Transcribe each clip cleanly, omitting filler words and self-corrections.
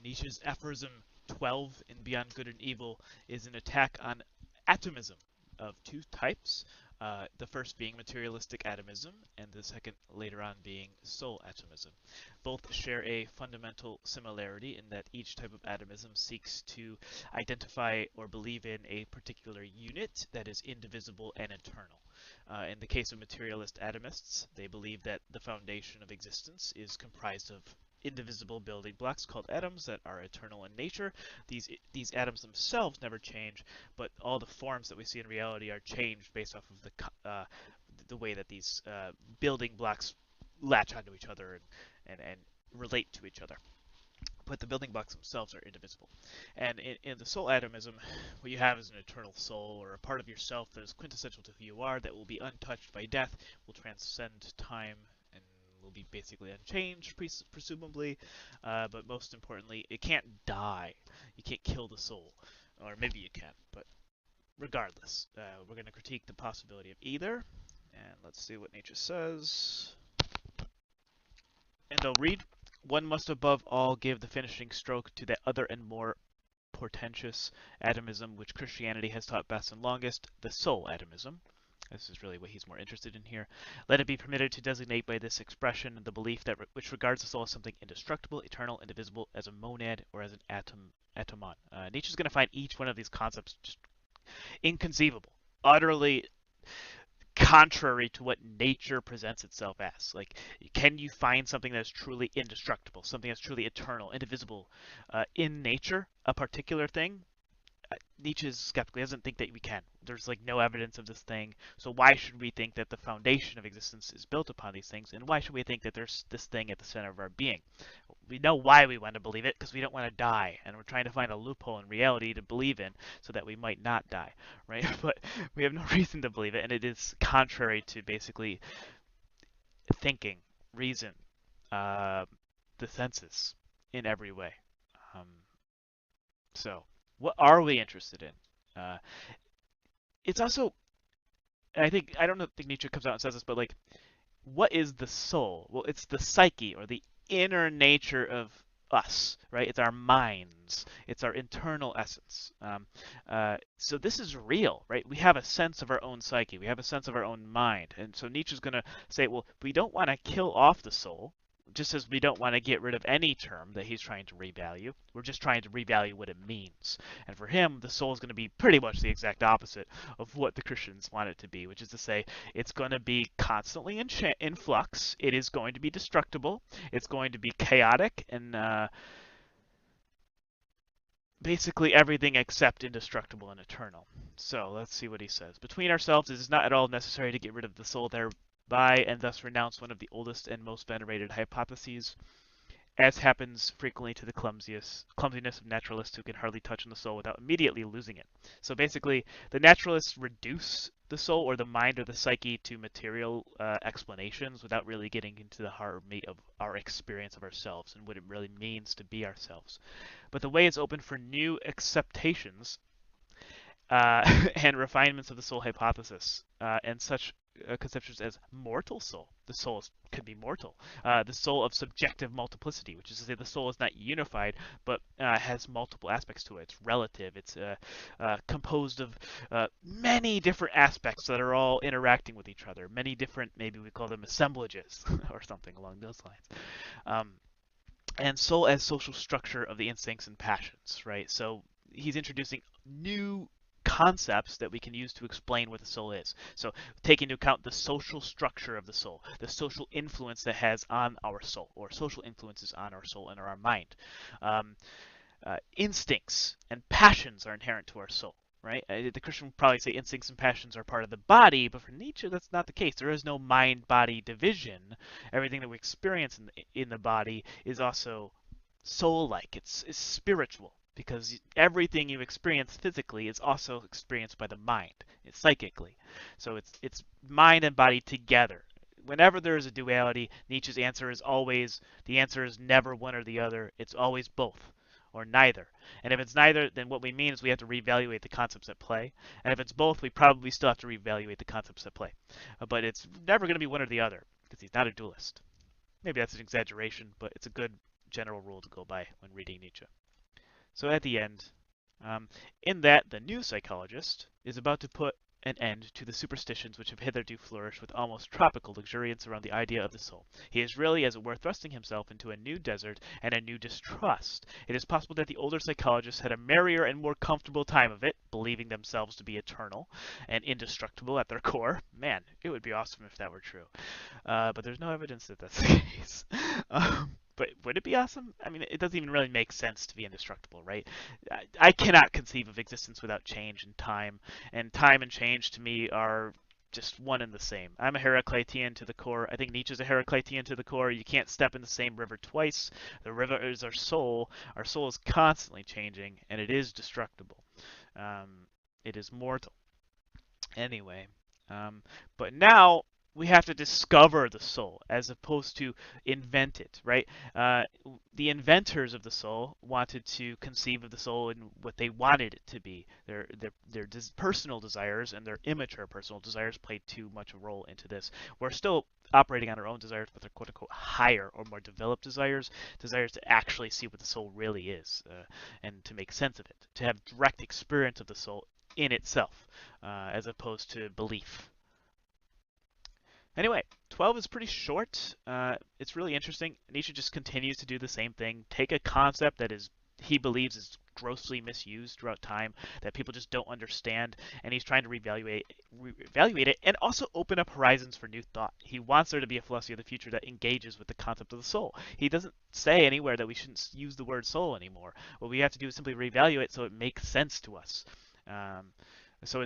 Nietzsche's Aphorism 12 in Beyond Good and Evil is an attack on atomism of two types. The first being materialistic atomism, and the second later on being soul atomism. Both share a fundamental similarity in that each type of atomism seeks to identify or believe in a particular unit that is indivisible and eternal. In the case of materialist atomists, they believe that the foundation of existence is comprised of indivisible building blocks called atoms that are eternal in nature. These atoms themselves never change, but all the forms that we see in reality are changed based off of the way that these building blocks latch onto each other and relate to each other. But the building blocks themselves are indivisible. And in the soul atomism, what you have is an eternal soul, or a part of yourself that is quintessential to who you are, that will be untouched by death, will transcend time, and will be basically unchanged, presumably. But most importantly, it can't die. You can't kill the soul. Or maybe you can, but regardless, we're going to critique the possibility of either. And let's see what Nietzsche says. And I'll read. One must above all give the finishing stroke to that other and more portentous atomism which Christianity has taught best and longest, the soul atomism. This is really what he's more interested in here. Let it be permitted to designate by this expression the belief that which regards the soul as something indestructible, eternal, indivisible, as a monad or as an atomon. Nietzsche's going to find each one of these concepts just inconceivable, utterly contrary to what nature presents itself as. Like, can you find something that's truly indestructible, something that's truly eternal, indivisible in nature, a particular thing? Nietzsche is skeptical. He doesn't think that we can. There's like no evidence of this thing. So why should we think that the foundation of existence is built upon these things? And why should we think that there's this thing at the center of our being? We know why we want to believe it, because we don't want to die, and we're trying to find a loophole in reality to believe in so that we might not die, right? But we have no reason to believe it, and it is contrary to basically thinking, reason, the senses in every way. So what are we interested in? It's also, and I don't think Nietzsche comes out and says this, but like, what is the soul? Well, it's the psyche, or the inner nature of us, right? It's our minds. It's our internal essence. So this is real, right? We have a sense of our own psyche. We have a sense of our own mind. And so Nietzsche's going to say, well, we don't want to kill off the soul, just as we don't want to get rid of any term that he's trying to revalue. We're just trying to revalue what it means. And for him, the soul is going to be pretty much the exact opposite of what the Christians want it to be, which is to say, it's going to be constantly in flux. It is going to be destructible. It's going to be chaotic and basically everything except indestructible and eternal. So let's see what he says. Between ourselves, it is not at all necessary to get rid of the soul thereby, and thus renounce one of the oldest and most venerated hypotheses, as happens frequently to the clumsiness of naturalists who can hardly touch on the soul without immediately losing it. So basically, the naturalists reduce the soul or the mind or the psyche to material explanations without really getting into the heart meat of our experience of ourselves and what it really means to be ourselves. But the way is open for new acceptations and refinements of the soul hypothesis, and such conceptions as mortal soul. The soul could be mortal. The soul of subjective multiplicity, which is to say the soul is not unified, but has multiple aspects to it. It's relative. It's composed of many different aspects that are all interacting with each other. Many different, maybe we call them assemblages or something along those lines. And soul as social structure of the instincts and passions, right? So he's introducing new concepts that we can use to explain what the soul is. So take into account the social structure of the soul, the social influence that has on our soul, or social influences on our soul and our mind. Instincts and passions are inherent to our soul, right? The Christian would probably say instincts and passions are part of the body, but for Nietzsche, that's not the case. There is no mind-body division. Everything that we experience in the body is also soul-like. It's spiritual, because everything you experience physically is also experienced by the mind, it's psychically. So it's mind and body together. Whenever there is a duality, Nietzsche's answer is always, the answer is never one or the other. It's always both, or neither. And if it's neither, then what we mean is we have to reevaluate the concepts at play. And if it's both, we probably still have to reevaluate the concepts at play. But it's never going to be one or the other, because he's not a dualist. Maybe that's an exaggeration, but it's a good general rule to go by when reading Nietzsche. So at the end, in that the new psychologist is about to put an end to the superstitions which have hitherto flourished with almost tropical luxuriance around the idea of the soul. He is really, as it were, thrusting himself into a new desert and a new distrust. It is possible that the older psychologists had a merrier and more comfortable time of it, believing themselves to be eternal and indestructible at their core. Man, it would be awesome if that were true. But there's no evidence that that's the case. But would it be awesome? I mean, it doesn't even really make sense to be indestructible, right? I cannot conceive of existence without change and time and change to me are just one and the same. I'm a Heraclitean to the core. I think Nietzsche's a Heraclitean to the core. You can't step in the same river twice. The river is our soul. Our soul is constantly changing, and it is destructible. It is mortal. Anyway, but now we have to discover the soul as opposed to invent it, right? The inventors of the soul wanted to conceive of the soul in what they wanted it to be. Their personal desires and their immature personal desires played too much a role into this. We're still operating on our own desires, but they're quote-unquote higher or more developed desires to actually see what the soul really is and to make sense of it, to have direct experience of the soul in itself as opposed to belief. Anyway, 12 is pretty short. It's really interesting. Nietzsche just continues to do the same thing. Take a concept that he believes is grossly misused throughout time, that people just don't understand, and he's trying to reevaluate it and also open up horizons for new thought. He wants there to be a philosophy of the future that engages with the concept of the soul. He doesn't say anywhere that we shouldn't use the word soul anymore. What we have to do is simply reevaluate so it makes sense to us. So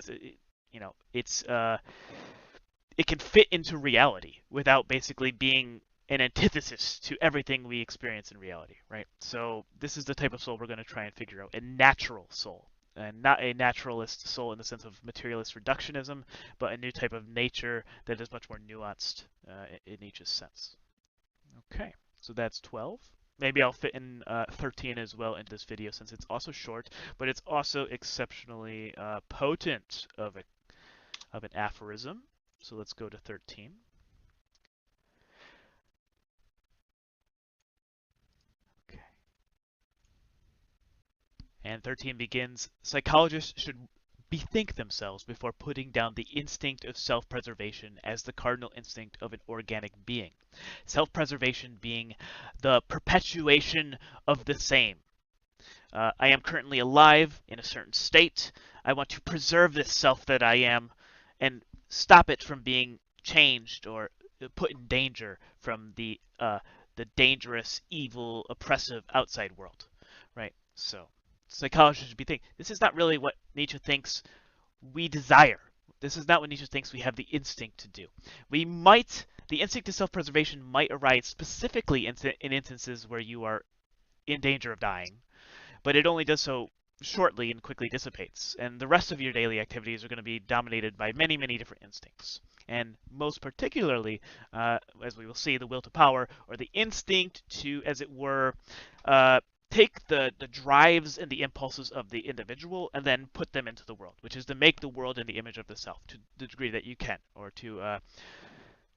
it can fit into reality without basically being an antithesis to everything we experience in reality, right? So this is the type of soul we're going to try and figure out, a natural soul, and not a naturalist soul in the sense of materialist reductionism, but a new type of nature that is much more nuanced in Nietzsche's sense. Okay, so that's 12. Maybe I'll fit in 13 as well into this video since it's also short, but it's also exceptionally potent of an aphorism. So let's go to 13. Okay. And 13 begins, psychologists should bethink themselves before putting down the instinct of self-preservation as the cardinal instinct of an organic being. Self-preservation being the perpetuation of the same. I am currently alive in a certain state. I want to preserve this self that I am and stop it from being changed or put in danger from the dangerous, evil, oppressive outside world, right? So psychologists should be thinking, this is not really what Nietzsche thinks we desire. This is not what Nietzsche thinks we have the instinct to do. The instinct to self-preservation might arise specifically in instances where you are in danger of dying, but it only does so shortly and quickly dissipates, and the rest of your daily activities are going to be dominated by many, many different instincts. And most particularly, as we will see, the will to power, or the instinct to, as it were, take the drives and the impulses of the individual and then put them into the world, which is to make the world in the image of the self to the degree that you can, or to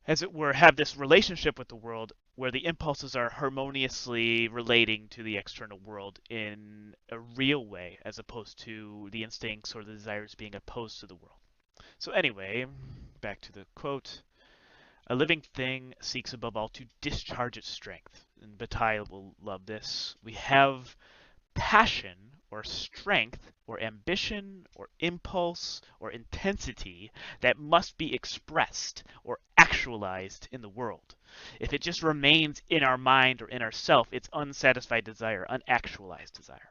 as it were, have this relationship with the world where the impulses are harmoniously relating to the external world in a real way, as opposed to the instincts or the desires being opposed to the world. So anyway, back to the quote. A living thing seeks above all to discharge its strength. And Bataille will love this. We have passion or strength or ambition or impulse or intensity that must be expressed or actualized in the world. If it just remains in our mind or in ourself, it's unsatisfied desire, unactualized desire.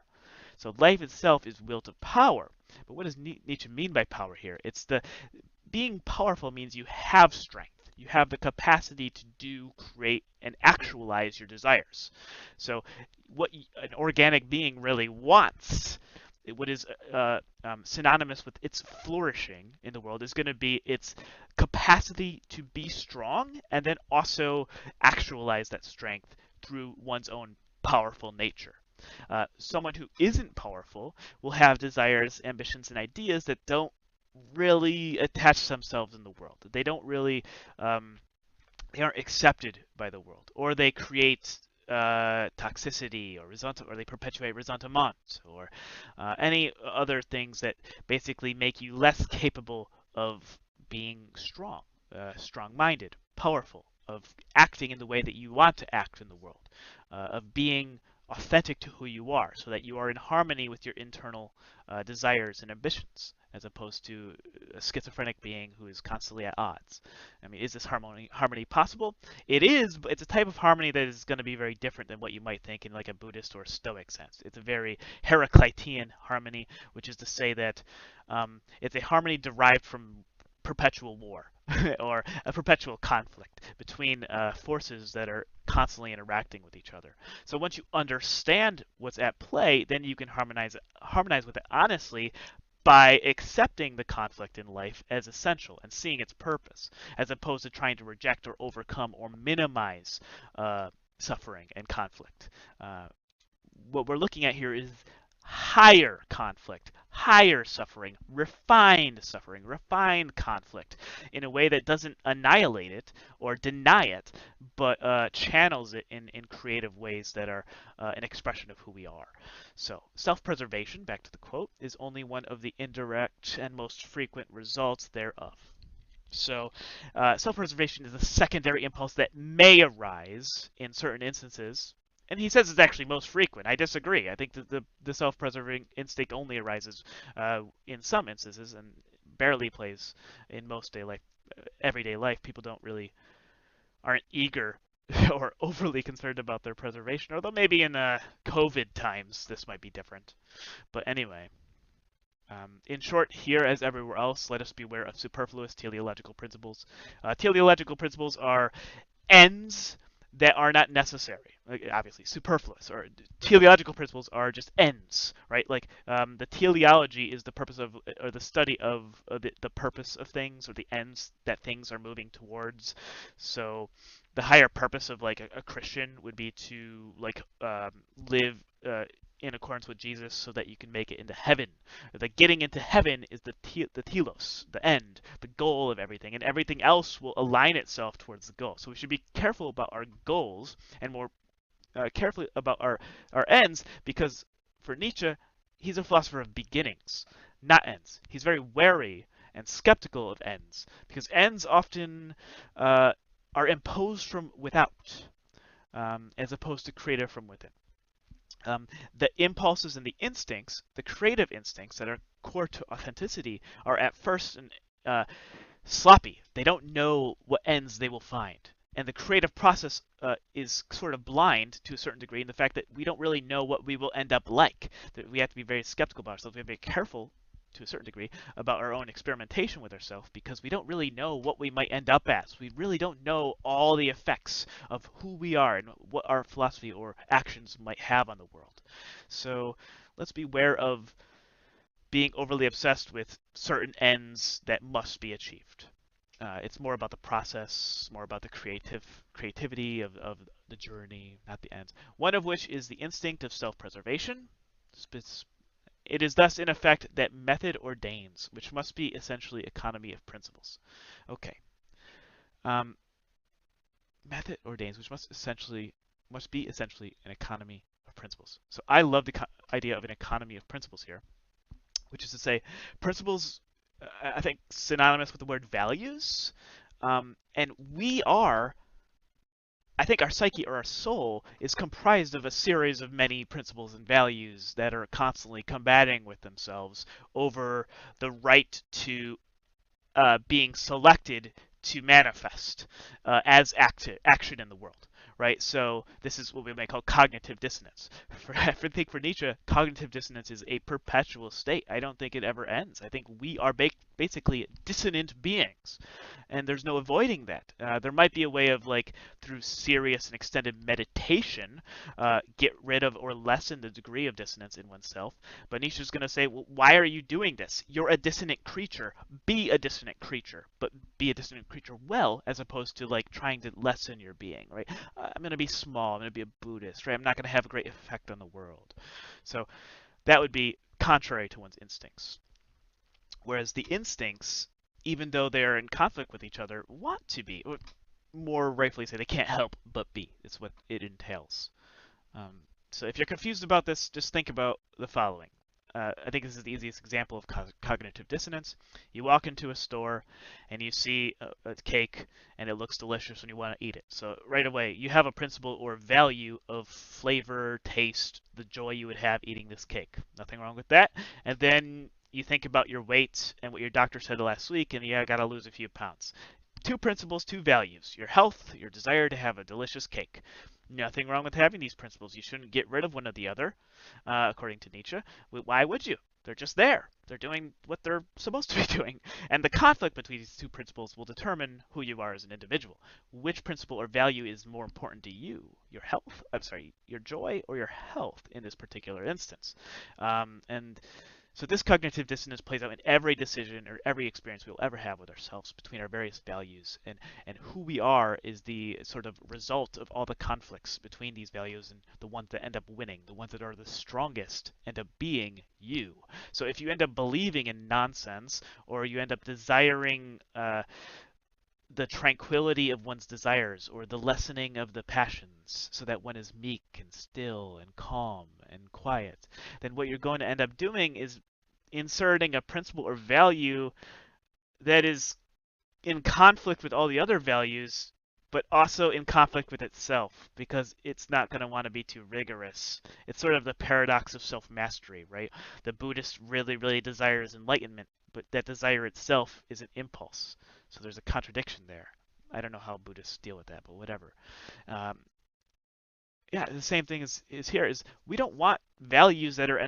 So life itself is will to power. But what does Nietzsche mean by power here? Being powerful means you have strength. You have the capacity to do, create, and actualize your desires. So what an organic being really wants, what is synonymous with its flourishing in the world, is going to be its capacity to be strong and then also actualize that strength through one's own powerful nature. Someone who isn't powerful will have desires, ambitions, and ideas that don't really attach themselves in the world. They don't really, they aren't accepted by the world, or they create toxicity or they perpetuate resentment or any other things that basically make you less capable of being strong, strong-minded, powerful, of acting in the way that you want to act in the world, of being authentic to who you are so that you are in harmony with your internal desires and ambitions, as opposed to a schizophrenic being who is constantly at odds. I mean, is this harmony possible? It is, but it's a type of harmony that is going to be very different than what you might think in like a Buddhist or Stoic sense. It's a very Heraclitean harmony, which is to say that it's a harmony derived from perpetual war or a perpetual conflict between forces that are constantly interacting with each other. So once you understand what's at play, then you can harmonize with it honestly by accepting the conflict in life as essential and seeing its purpose, as opposed to trying to reject or overcome or minimize suffering and conflict. What we're looking at here is higher conflict, higher suffering, refined conflict in a way that doesn't annihilate it or deny it, but channels it in creative ways that are an expression of who we are. So self-preservation, back to the quote, is only one of the indirect and most frequent results thereof. So self-preservation is a secondary impulse that may arise in certain instances. And he says it's actually most frequent. I disagree. I think that the self-preserving instinct only arises in some instances and barely plays in most everyday life. People aren't eager or overly concerned about their preservation, although maybe in COVID times this might be different. But anyway, in short, here as everywhere else, let us beware of superfluous teleological principles. Teleological principles are ends that are not necessary. Like, obviously, superfluous or teleological principles are just ends, right? Like the teleology is the purpose of, or the study of the purpose of things, or the ends that things are moving towards. So the higher purpose of like a Christian would be to like live in accordance with Jesus so that you can make it into heaven. The getting into heaven is the telos, the end, the goal of everything, and everything else will align itself towards the goal. So we should be careful about our goals and more carefully about our ends, because for Nietzsche, he's a philosopher of beginnings, not ends. He's very wary and skeptical of ends, because ends often are imposed from without, as opposed to created from within. The impulses and the instincts, the creative instincts that are core to authenticity, are at first sloppy. They don't know what ends they will find. And the creative process is sort of blind to a certain degree in the fact that we don't really know what we will end up like. That we have to be very skeptical about ourselves. We have to be careful to a certain degree about our own experimentation with ourselves, because we don't really know what we might end up as. We really don't know all the effects of who we are and what our philosophy or actions might have on the world. So let's beware of being overly obsessed with certain ends that must be achieved. It's more about the process, more about the creativity of the journey, not the ends. One of which is the instinct of self-preservation. It is thus, in effect, that method ordains, which must be essentially economy of principles. Okay. Method ordains, which must be essentially an economy of principles. So I love the idea of an economy of principles here, which is to say, principles, I think, synonymous with the word values. And I think our psyche or our soul is comprised of a series of many principles and values that are constantly combating with themselves over the right to being selected to manifest as action in the world, right? So this is what we might call cognitive dissonance. I think for Nietzsche, cognitive dissonance is a perpetual state. I don't think it ever ends. I think we are basically dissonant beings, and there's no avoiding that. There might be a way of, like, through serious and extended meditation, get rid of or lessen the degree of dissonance in oneself. But Nietzsche's going to say, well, why are you doing this? You're a dissonant creature. Be a dissonant creature, but be a dissonant creature well, as opposed to like trying to lessen your being, right? I'm going to be small. I'm going to be a Buddhist, right? I'm not going to have a great effect on the world. So that would be contrary to one's instincts. Whereas the instincts, even though they're in conflict with each other, want to be, or more rightfully say, they can't help but be. It's what it entails. Um, so if you're confused about this, just think about the following. I think this is the easiest example of cognitive dissonance. You walk into a store and you see a cake and it looks delicious and you want to eat it. So right away, you have a principle or value of flavor, taste, the joy you would have eating this cake. Nothing wrong with that. And then you think about your weight and what your doctor said last week, and yeah, I got to lose a few pounds. Two principles, two values: your health, your desire to have a delicious cake. Nothing wrong with having these principles. You shouldn't get rid of one or the other, according to Nietzsche. Why would you? They're just there. They're doing what they're supposed to be doing. And the conflict between these two principles will determine who you are as an individual. Which principle or value is more important to you? Your health, I'm sorry, your joy or your health in this particular instance. And so this cognitive dissonance plays out in every decision or every experience we'll ever have with ourselves between our various values. And who we are is the sort of result of all the conflicts between these values, and the ones that end up winning, the ones that are the strongest, end up being you. So if you end up believing in nonsense, or you end up desiring the tranquility of one's desires, or the lessening of the passions, so that one is meek and still and calm and quiet, then what you're going to end up doing is inserting a principle or value that is in conflict with all the other values, but also in conflict with itself, because it's not going to want to be too rigorous. It's sort of the paradox of self-mastery, right? The Buddhist really, really desires enlightenment, but that desire itself is an impulse. So there's a contradiction there. I don't know how Buddhists deal with that, but whatever. Um, yeah, the same thing is here. Is we don't want values that are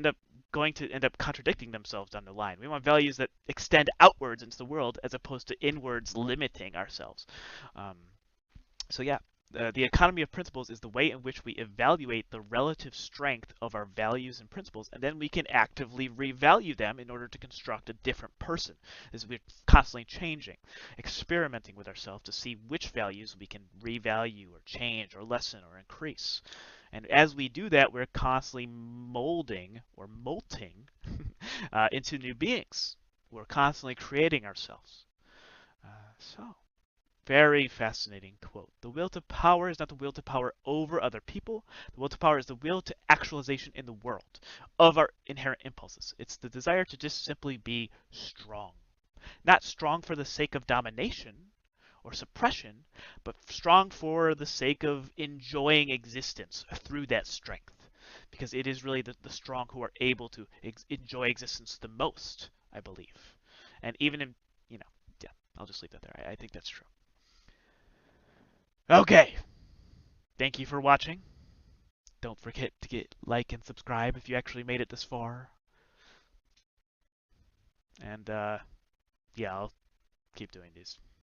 going to end up contradicting themselves down the line. We want values that extend outwards into the world as opposed to inwards limiting ourselves. Um, so yeah, the economy of principles is the way in which we evaluate the relative strength of our values and principles, and then we can actively revalue them in order to construct a different person. As we're constantly changing, experimenting with ourselves to see which values we can revalue or change or lessen or increase. And as we do that, we're constantly molding or molting into new beings. We're constantly creating ourselves. So, very fascinating quote. The will to power is not the will to power over other people. The will to power is the will to actualization in the world of our inherent impulses. It's the desire to just simply be strong. Not strong for the sake of domination or suppression, but strong for the sake of enjoying existence through that strength. Because it is really the strong who are able to enjoy existence the most, I believe. And even in, yeah, I'll just leave that there. I think that's true. Okay. Thank you for watching. Don't forget to like and subscribe if you actually made it this far. And yeah, I'll keep doing these.